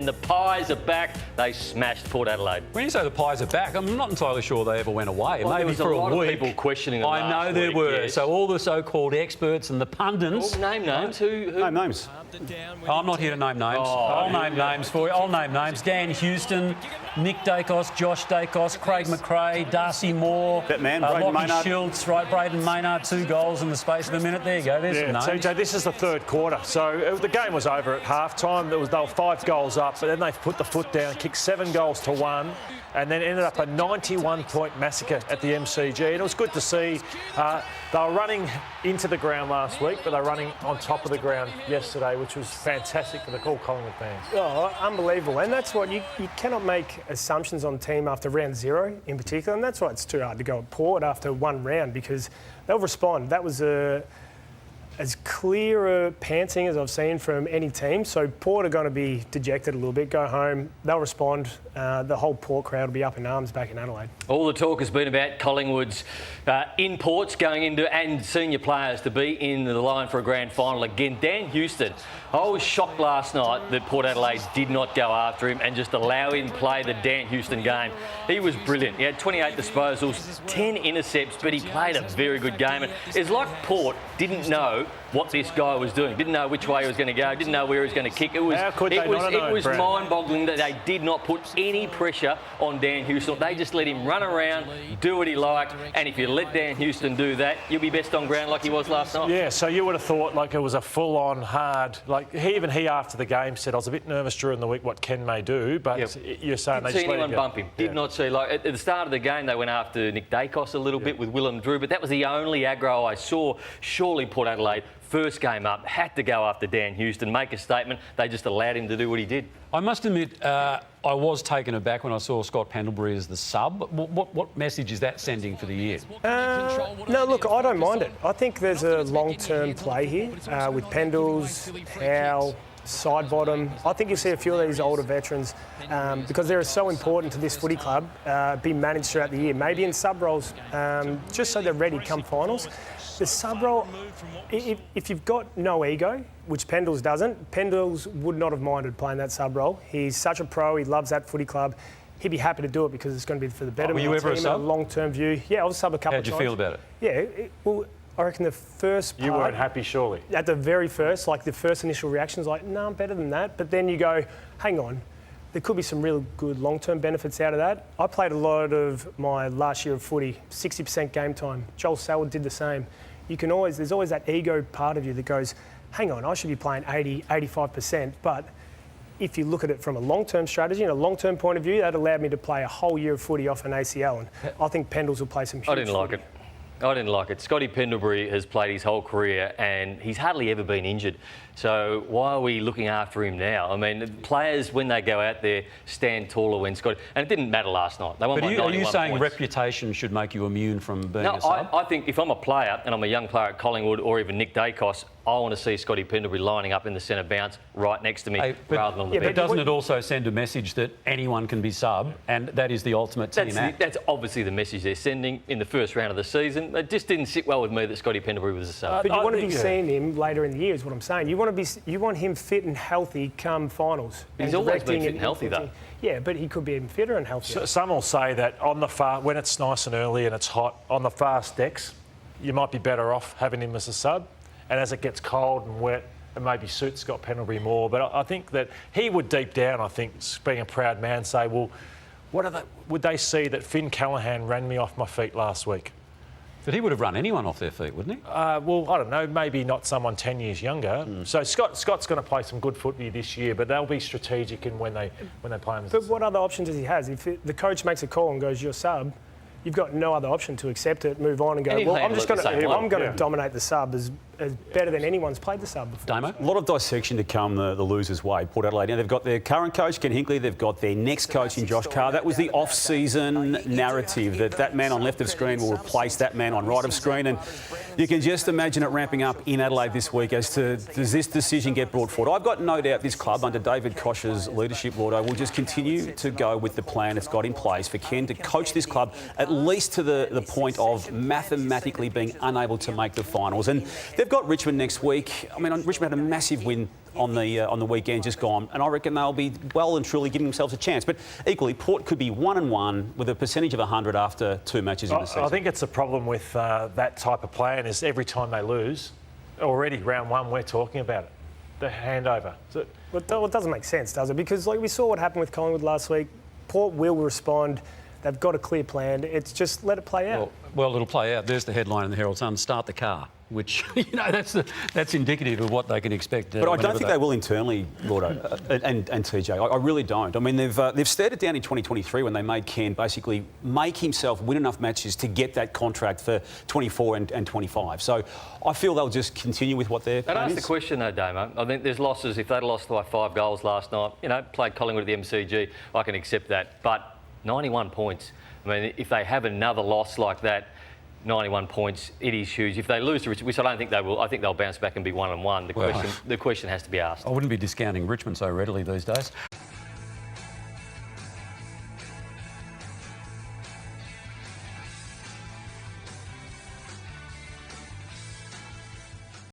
The Pies are back. They smashed Port Adelaide. When you say the Pies are back, I'm not entirely sure they ever went away. Well, maybe for a week. There was a lot of people questioning them. I know there were. Yes. So all the so-called experts and the pundits. Name names. Who? Name names. I'm not here to name names. Oh, I'll name names for you. I'll name names. Dan Houston, Nick Dacos, Josh Dacos, Craig McRae, Darcy Moore, That man, Braden Lockie Maynard. Schultz, right? Braden Maynard, 2 goals in the space of a minute. There you go. There's some names. TJ, this is the third quarter. So the game was over at half-time. They were 5 goals up, but then they put the foot down, kicked 7 goals to 1, and then ended up a 91-point massacre at the MCG. And it was good to see. They were running into the ground last week, but they were running on top of the ground yesterday, which was fantastic for the Collingwood fans. Oh, unbelievable. And that's what you cannot make assumptions on team after round 0 in particular. And that's why it's too hard to go at Port after 1 round, because they'll respond. That was as clear a panting as I've seen from any team. So Port are going to be dejected a little bit, go home, they'll respond. The whole Port crowd will be up in arms back in Adelaide. All the talk has been about Collingwood's imports going into and senior players to be in the line for a grand final again. Dan Houston, I was shocked last night that Port Adelaide did not go after him and just allow him to play the Dan Houston game. He was brilliant. He had 28 disposals, 10 intercepts, but he played a very good game. And it's like Port didn't know what this guy was doing, didn't know which way he was going to go, didn't know where he was going to kick. It was mind-boggling that they did not put any pressure on Dan Houston. They just let him run around, do what he liked, and if you let Dan Houston do that, you'll be best on ground like he was last night. Yeah, so you would have thought like it was a full-on hard, like he after the game said, I was a bit nervous during the week what Ken may do, but you're saying Didn't they see just let anyone him bump him. Did not see, like at the start of the game they went after Nick Dacos a little bit with Willem Drew, but that was the only aggro I saw. Surely Port Adelaide, first game up, had to go after Dan Houston, make a statement. They just allowed him to do what he did. I must admit, I was taken aback when I saw Scott Pendlebury as the sub. What message is that sending for the year? No, look, I don't mind it. I think there's a long-term play here with Pendles, Howe, Sidebottom. I think you'll see a few of these older veterans because they're so important to this footy club, be managed throughout the year, maybe in sub-roles, just so they're ready come finals. The sub-role, if you've got no ego, which Pendles doesn't, Pendles would not have minded playing that sub-role. He's such a pro, he loves that footy club. He'd be happy to do it because it's going to be for the betterment of the team, a long-term view. Yeah, I was sub a couple of times. How'd you feel about it? Yeah, well, I reckon the first part... You weren't happy, surely? At the very first, like the first initial reaction was like, no, I'm better than that. But then you go, hang on, there could be some real good long-term benefits out of that. I played a lot of my last year of footy, 60% game time. Joel Selwood did the same. There's always that ego part of you that goes, hang on, I should be playing 80, 85%. But if you look at it from a long-term strategy and a long-term point of view, that allowed me to play a whole year of footy off an ACL. And I think Pendles will play some huge I didn't like it. Scotty Pendlebury has played his whole career and he's hardly ever been injured. So why are we looking after him now? I mean, players, when they go out there, stand taller when Scotty... And it didn't matter last night. They won by 91 Are you saying points. reputation should make you immune from being a sub? I think if I'm a player and I'm a young player at Collingwood or even Nick Dacos, I want to see Scotty Pendlebury lining up in the centre bounce right next to me rather than on the bench. But doesn't it also send a message that anyone can be sub and that is the ultimate team act? That's obviously the message they're sending in the first round of the season. It just didn't sit well with me that Scotty Pendlebury was a sub. But you want to be seeing him later in the year is what I'm saying. You want him fit and healthy come finals. He's always been fit and healthy though. Yeah, but he could be even fitter and healthier. So some will say that on the when it's nice and early and it's hot, on the fast decks, you might be better off having him as a sub. And as it gets cold and wet, it maybe suits Scott Pendlebury more. But I think that he would deep down, I think, being a proud man, say, well, would they see that Finn Callaghan ran me off my feet last week? But he would have run anyone off their feet, wouldn't he? Well, I don't know, maybe not someone 10 years younger. So Scott's going to play some good footy this year, but they'll be strategic in when they play him. But what other options does he have? If the coach makes a call and goes, you're sub, you've got no other option to accept it, move on and go, well, I'm going to dominate the sub as better than anyone's played the sub before. Damo? A lot of dissection to come the losers' way, Port Adelaide. Now, they've got their current coach, Ken Hinkley. They've got their next coach in Josh Carr. That was the off-season narrative, that man on left of screen will replace that man on right of screen. And you can just imagine it ramping up in Adelaide this week as to, does this decision get brought forward? I've got no doubt this club, under David Koch's leadership, Lordo, will just continue to go with the plan it's got in place for Ken to coach this club at least to the point of mathematically being unable to make the finals. And they've got Richmond next week. I mean, Richmond had a massive win on the weekend just gone, and I reckon they'll be well and truly giving themselves a chance. But equally, Port could be 1-1 with a percentage of 100 after 2 matches in the season. I think it's a problem with that type of plan is every time they lose, already round one we're talking about it, the handover. So, Well, it doesn't make sense, does it? Because like we saw what happened with Collingwood last week, Port will respond. They've got a clear plan. It's just let it play out. Well, it'll play out. There's the headline in the Herald Sun: "Start the car," which that's indicative of what they can expect. But I don't think they will internally, Lordo and TJ. I really don't. I mean, they've stared it down in 2023 when they made Ken basically make himself win enough matches to get that contract for 24 and 25. So I feel they'll just continue with what they're. I'd ask the question though, Damo. I think there's losses. If they'd lost by 5 goals last night, played Collingwood at the MCG, I can accept that. But 91 points. I mean, if they have another loss like that, 91 points, it is huge. If they lose to Richmond, which I don't think they will, I think they'll bounce back and be 1-1. The question has to be asked. I wouldn't be discounting Richmond so readily these days.